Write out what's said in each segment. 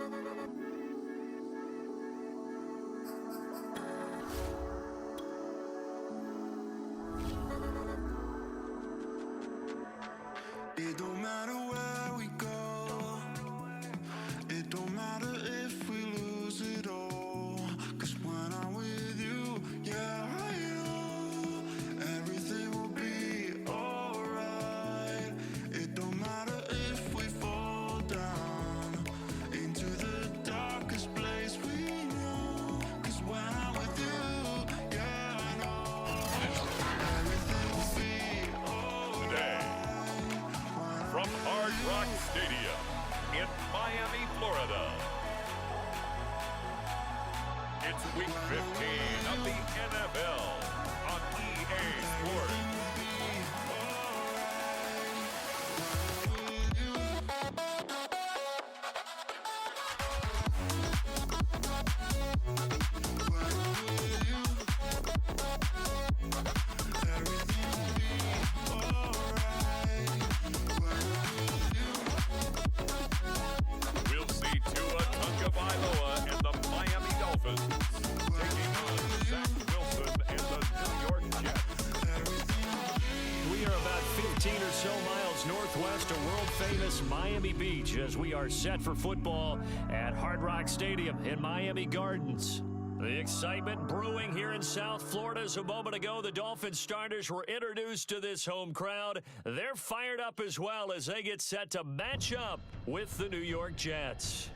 It don't matter where we go, it don't matter if we lose it all, 'cause when I'm with you, yeah, I know everything will be alright. It don't matter if we fall down into the darkest place we know, 'cause when I'm with you, yeah, I know everything will be alright. Today, from Hard Rock Stadium in Miami, Florida, it's Week 15 of the NFL on EA Sports. We'll see Tua Tagovailoa and the Miami Dolphins taking on Zach Wilson and the New York Jets. We are about 15 or so miles northwest of world-famous Miami Beach as we are set for football at Hard Rock Stadium in Miami Gardens. The excitement brewing here in South Florida. As a moment ago, the Dolphins starters were introduced to this home crowd. They're fired up as well as they get set to match up with the New York Jets.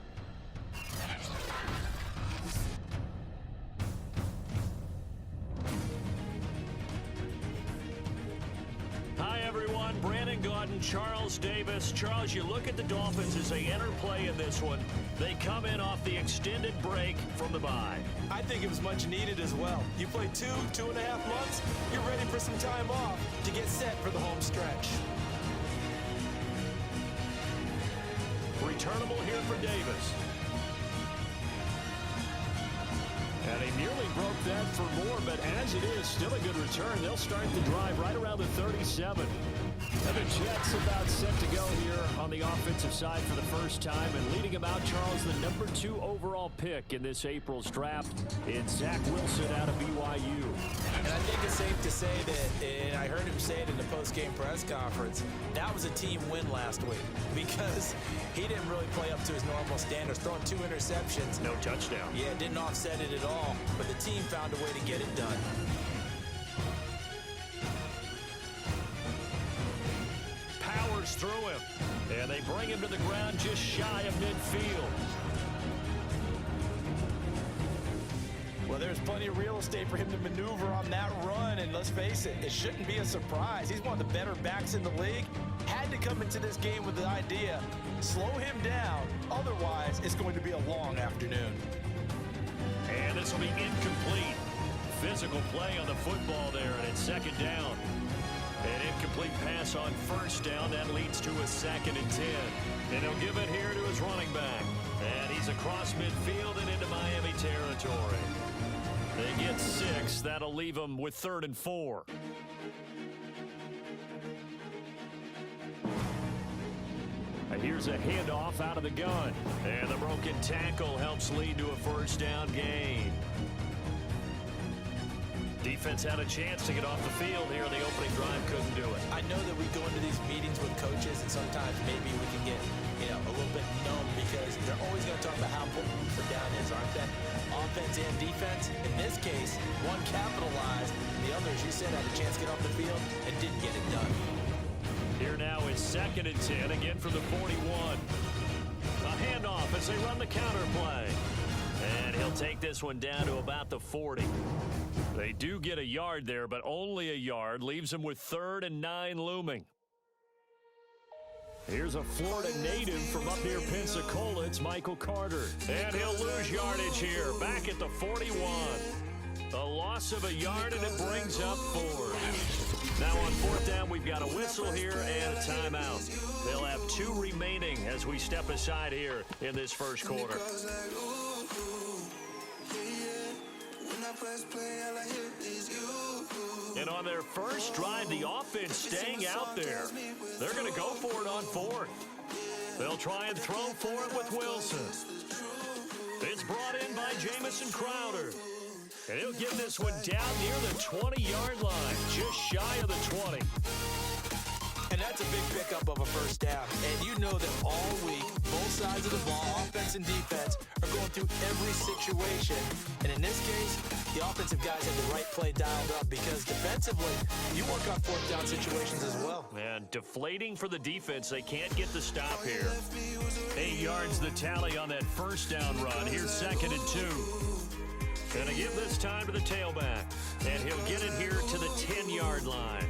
Hi, everyone. Brandon Gaudin, Charles Davis. Charles, you look at the Dolphins as they enter play in this one. They come in off the extended break from the bye. I think it was much needed as well. You play 2.5 months, you're ready for some time off to get set for the home stretch. Returnable here for Davis. And he nearly broke that for more, but as it is, still a good return. They'll start the drive right around the 37. And the Jets about set to go here on the offensive side for the first time. And leading them out, Charles, the number 2 overall pick in this April's draft. It's Zach Wilson out of BYU. And I think it's safe to say that, and I heard him say it in the post-game press conference, that was a team win last week because he didn't really play up to his normal standards, throwing 2 interceptions. No touchdown. Yeah, didn't offset it at all, but the team found a way to get it done. Powers through him, and they bring him to the ground just shy of midfield. Well, there's plenty of real estate for him to maneuver on that run, and let's face it, it shouldn't be a surprise. He's one of the better backs in the league. Had to come into this game with the idea, slow him down, otherwise it's going to be a long afternoon. And this will be incomplete. Physical play on the football there, and it's second down. An incomplete pass on first down. That leads to a 2nd and 10. And he'll give it here to his running back. And he's across midfield and into Miami territory. They get 6. That'll leave them with 3rd and 4. And here's a handoff out of the gun. And the broken tackle helps lead to a first down gain. Defense had a chance to get off the field here in the opening drive, couldn't do it. I know that we go into these meetings with coaches, and sometimes maybe we can get, a little bit numb because they're always going to talk about how important the down is, aren't they? Offense and defense. In this case, one capitalized, the other, as you said, had a chance to get off the field and didn't get it done. Here now is 2nd and 10, again for the 41. A handoff as they run the counter play. And he'll take this one down to about the 40. They do get a yard there, but only a yard. Leaves them with 3rd and 9 looming. Here's a Florida native from up near Pensacola. It's Michael Carter. And he'll lose yardage here, back at the 41. A loss of a yard, and it brings up 4. Now on 4th down, we've got a whistle here and a timeout. They'll have 2 remaining as we step aside here in this first quarter. And on their first drive, the offense staying out there. They're going to go for it on 4th. They'll try and throw for it with Wilson. Jamison Crowder. And he'll get this one down near the 20-yard line, just shy of the 20. And that's a big pickup of a first down. And you know that all week, both sides of the ball, offense and defense, are going through every situation. And in this case, the offensive guys had the right play dialed up because defensively, you work on fourth down situations as well. And deflating for the defense. They can't get the stop here. 8 yards the tally on that first down run. Here's 2nd and 2. Gonna give this time to the tailback. And he'll get it here to the 10-yard line.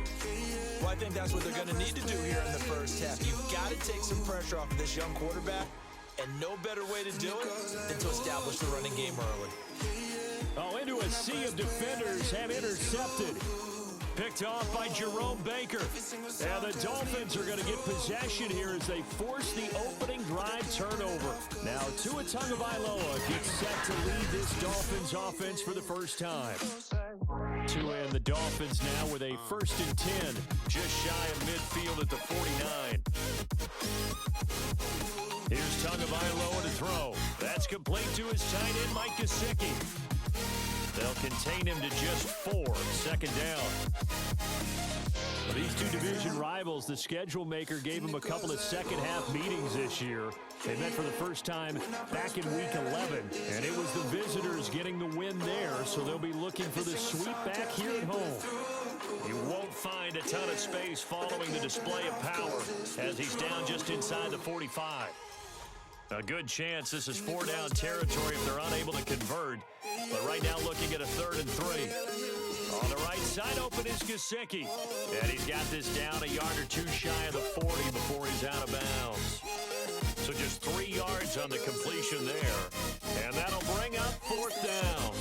Well, I think that's what they're going to need to do here in the first half. You've got to take some pressure off of this young quarterback, and no better way to do it than to establish the running game early. Oh, into a sea of defenders have intercepted. Picked off by Jerome Baker. And the Dolphins are going to get possession here as they force the opening drive turnover. Now, Tua Tagovailoa gets set to lead this Dolphins offense for the first time. Tua and the Dolphins now with a 1st and 10, just shy of midfield at the 49. Here's Tagovailoa to throw. That's complete to his tight end, Mike Gesicki. They'll contain him to just 4, 2nd down. For these two division rivals, the schedule maker gave them a couple of second-half meetings this year. They met for the first time back in Week 11, and it was the visitors getting the win there, so they'll be looking for the sweep back here at home. You won't find a ton of space following the display of power as he's down just inside the 45. A good chance this is 4-down territory if they're unable to convert. But right now looking at a 3rd and 3. On the right side open is Gesicki. And he's got this down a yard or two shy of the 40 before he's out of bounds. So just 3 yards on the completion there. And that'll bring up 4th down.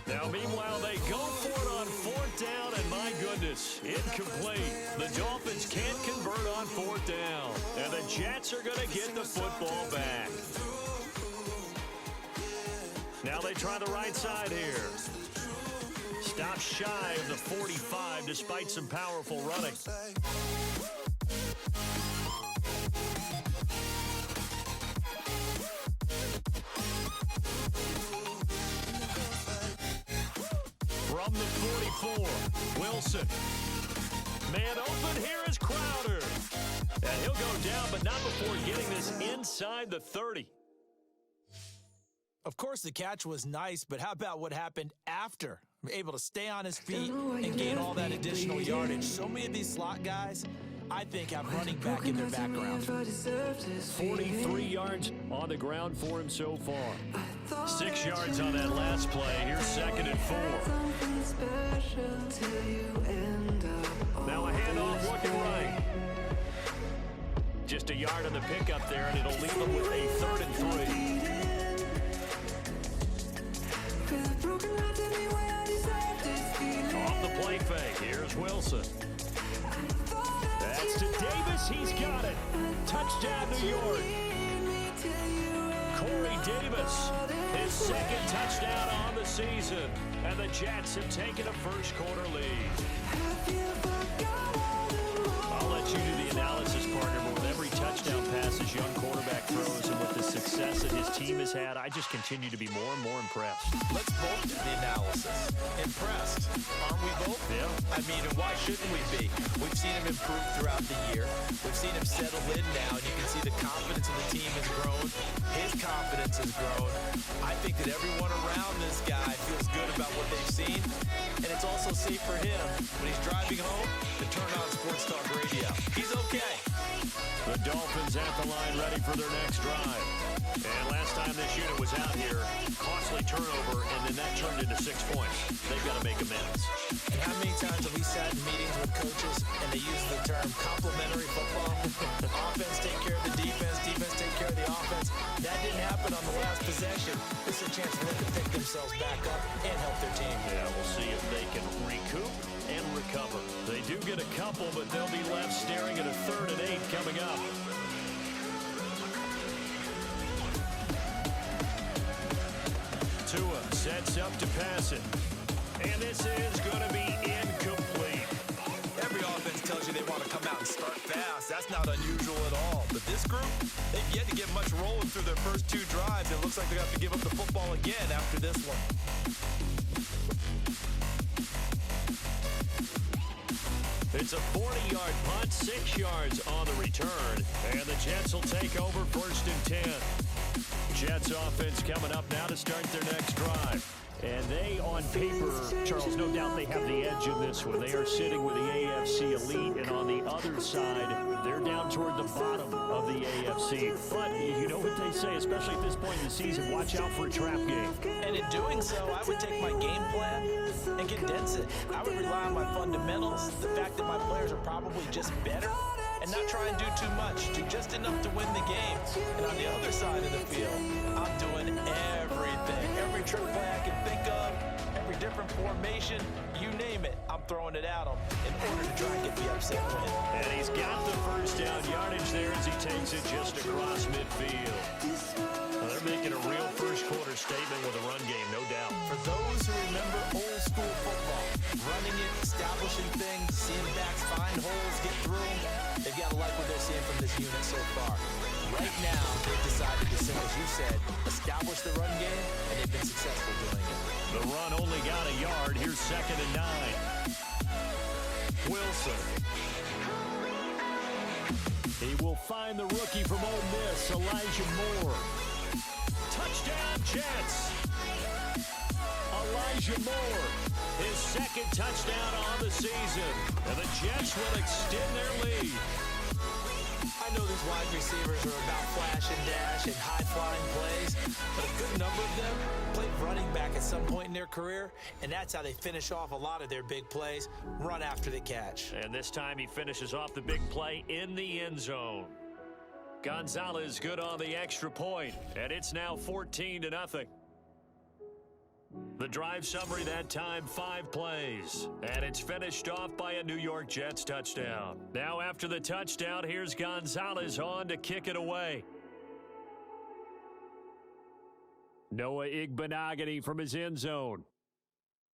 Now meanwhile they go for it on 4th down, and my goodness, incomplete. The Dolphins can't convert on 4th down. And the Jets are going to get the football back. Now they try the right side here. Stop shy of the 45 despite some powerful running. From the 44, Wilson. Man open, here is Crowder. And he'll go down, but not before getting this inside the 30. Of course, the catch was nice, but how about what happened after? Able to stay on his feet and gain all that additional yardage. So many of these slot guys, I think, have running back in their background. 43 yards on the ground for him so far. 6 yards on that last play. Here's 2nd and 4. Now a handoff looking right. Just a yard on the pickup there, and it'll leave them with a 3rd and 3. Off the play fake, here's Wilson. That's to Davis, he's got it. Touchdown, New York. Corey Davis, his 2nd touchdown on the season. And the Jets have taken a first-quarter lead. I'll let you do the analysis, partner, but with every touchdown pass this young quarterback throws and with the success that his team has had, I just continue to be more and more impressed. Let's both do the analysis. Impressed, aren't we both? Yeah. I mean, and why shouldn't we be? We've seen him improve throughout the year. We've seen him settle in now, and you can see the confidence of the team has grown. His confidence has grown. I think that everyone around this guy feels good about what they've seen, and it's also safe for him when he's driving home to turn on Sports Talk Radio. He's okay. The Dolphins at the line ready for their next drive. And last time this unit was out here, costly turnover, and then that turned into 6 points. They've got to make amends. And how many times have we sat in meetings with coaches and they use the term complementary football? Offense take care of the defense, defense take care of the offense. That didn't happen on the last possession. This is a chance for them to pick themselves back up and help their team. Yeah, we'll see if they can recoup and recover. They do get a couple, but they'll be left staring at a 3rd and 8 coming up. Tua sets up to pass it. And this is going to be incomplete. Every offense tells you they want to come out and start fast. That's not unusual at all. But this group, they've yet to get much rolling through their first 2 drives. It looks like they're going to have to give up the football again after this one. It's a 40-yard punt, 6 yards on the return, and the Jets will take over 1st and 10. Jets offense coming up now to start their next drive. And they, on paper, Charles, no doubt they have the edge in this one. They are sitting with the AFC elite, and on the other side, they're down toward the bottom of the AFC. But you know what they say, especially at this point in the season, watch out for a trap game. And in doing so, I would take my game plan and condense it. I would rely on my fundamentals, the fact that my players are probably just better, and not try and do too much, do just enough to win the game. And on the other side of the field, I'm doing everything. Every trick play I can think of, every different formation, you name it, I'm throwing it at him in order to try and get the upset win. And he's got the first down yardage there as he takes it just across midfield. Well, they're making a real first-quarter statement with a run game, no doubt. For those who remember old-school football, running it, establishing things, seeing backs find holes, get through them, they've got to like what they're seeing from this unit so far. Right now, they've decided to, as you said, establish the run game, and they've been successful doing it. The run only got a yard. Here's 2nd and 9. Wilson. He will find the rookie from Ole Miss, Elijah Moore. Touchdown, Jets. Elijah Moore, his 2nd touchdown on the season. And the Jets will extend their lead. I know these wide receivers are about flash and dash and high-flying plays, but a good number of them played running back at some point in their career, and that's how they finish off a lot of their big plays, run after the catch. And this time he finishes off the big play in the end zone. Gonzalez good on the extra point, and it's now 14-0. The drive summary that time, 5 plays. And it's finished off by a New York Jets touchdown. Now after the touchdown, here's Gonzalez on to kick it away. Noah Igbenogany from his end zone.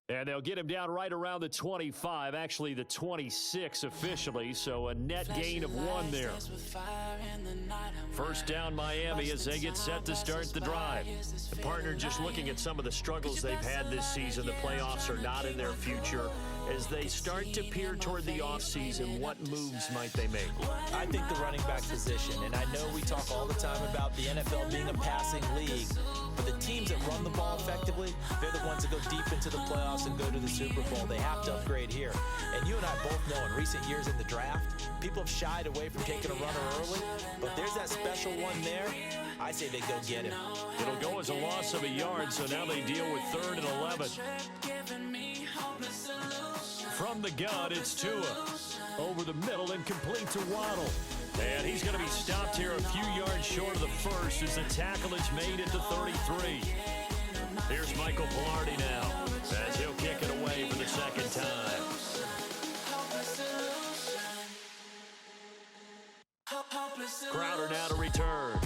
And they'll get him down right around the 25, actually the 26 officially, so a net gain of 1 there. First down Miami as they get set to start the drive. The partner just looking at some of the struggles they've had this season. The playoffs are not in their future. As they start to peer toward the offseason, what moves might they make? I think the running back position, and I know we talk all the time about the NFL being a passing league, but the teams that run the ball effectively, they're the ones that go deep into the playoffs and go to the Super Bowl. They have to upgrade here. And you and I both know in recent years in the draft, people have shied away from taking a runner early, but there's that special one there. I say they go get him. It'll go as a loss of a yard, so now they deal with 3rd and 11. From the gun, it's Tua. Over the middle and complete to Waddle. And he's going to be stopped here a few yards short of the first as the tackle is made at the 33. Here's Michael Pilardi now as he'll kick it away for the 2nd time. Crowder now to return.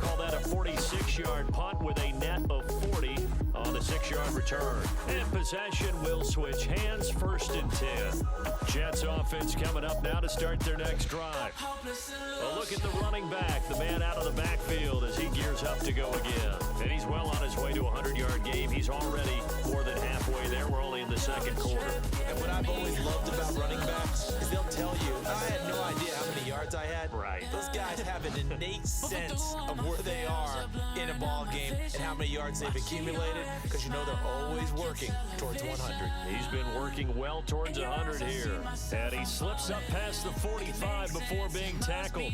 Call that a 46-yard punt with a net of 40 on the 6-yard return. And possession will switch hands, 1st and 10. Jets offense coming up now to start their next drive. A look at the running back, the man out of the backfield as he gears up to go again. And he's well on his way to a 100-yard game. He's already more than halfway there. We're only in the 2nd quarter. And what I've always loved about running backs is they'll tell you, I had no idea how many yards I had. Right. Those guys have an innate sense of where they are in a ball game and how many yards they've accumulated, because you know they're always working towards 100. He's been working well towards 100 here. And he slips up past the 45 before being tackled.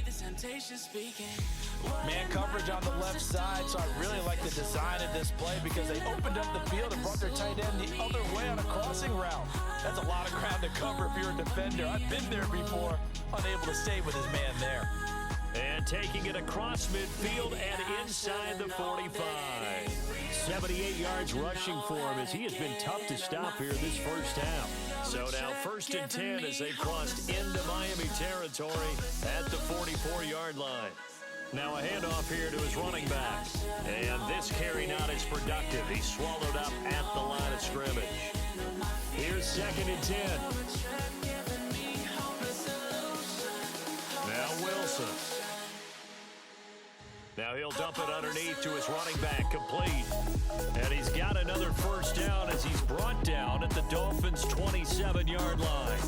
Man coverage on the left side, so I really like the design of this play because they opened up the field and brought their tight end the other way on a crossing route. That's a lot of ground to cover if you're a defender. I've been there before, unable to stay with his man there. And taking it across midfield and inside the 45. 78 yards rushing for him as he has been tough to stop here this first half. So now 1st and 10 as they've crossed into Miami territory at the 44-yard line. Now a handoff here to his running back. And this carry not as productive. He's swallowed up at the line of scrimmage. Here's 2nd and 10. Now he'll dump it underneath to his running back, complete. And he's got another first down as he's brought down at the Dolphins' 27-yard line.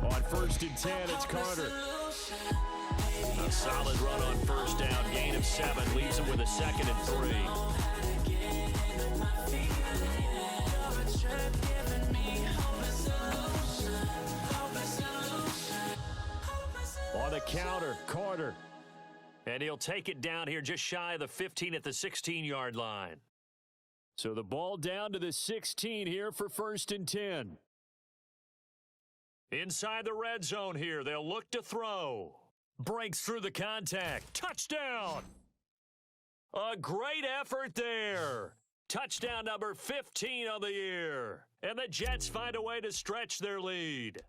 On 1st and 10, it's Carter. A solid run on first down, gain of 7, leaves him with a 2nd and 3. On the counter, Carter. And he'll take it down here just shy of the 15 at the 16-yard line. So the ball down to the 16 here for 1st and 10. Inside the red zone here, they'll look to throw. Breaks through the contact. Touchdown! A great effort there. Touchdown number 15 on the year. And the Jets find a way to stretch their lead.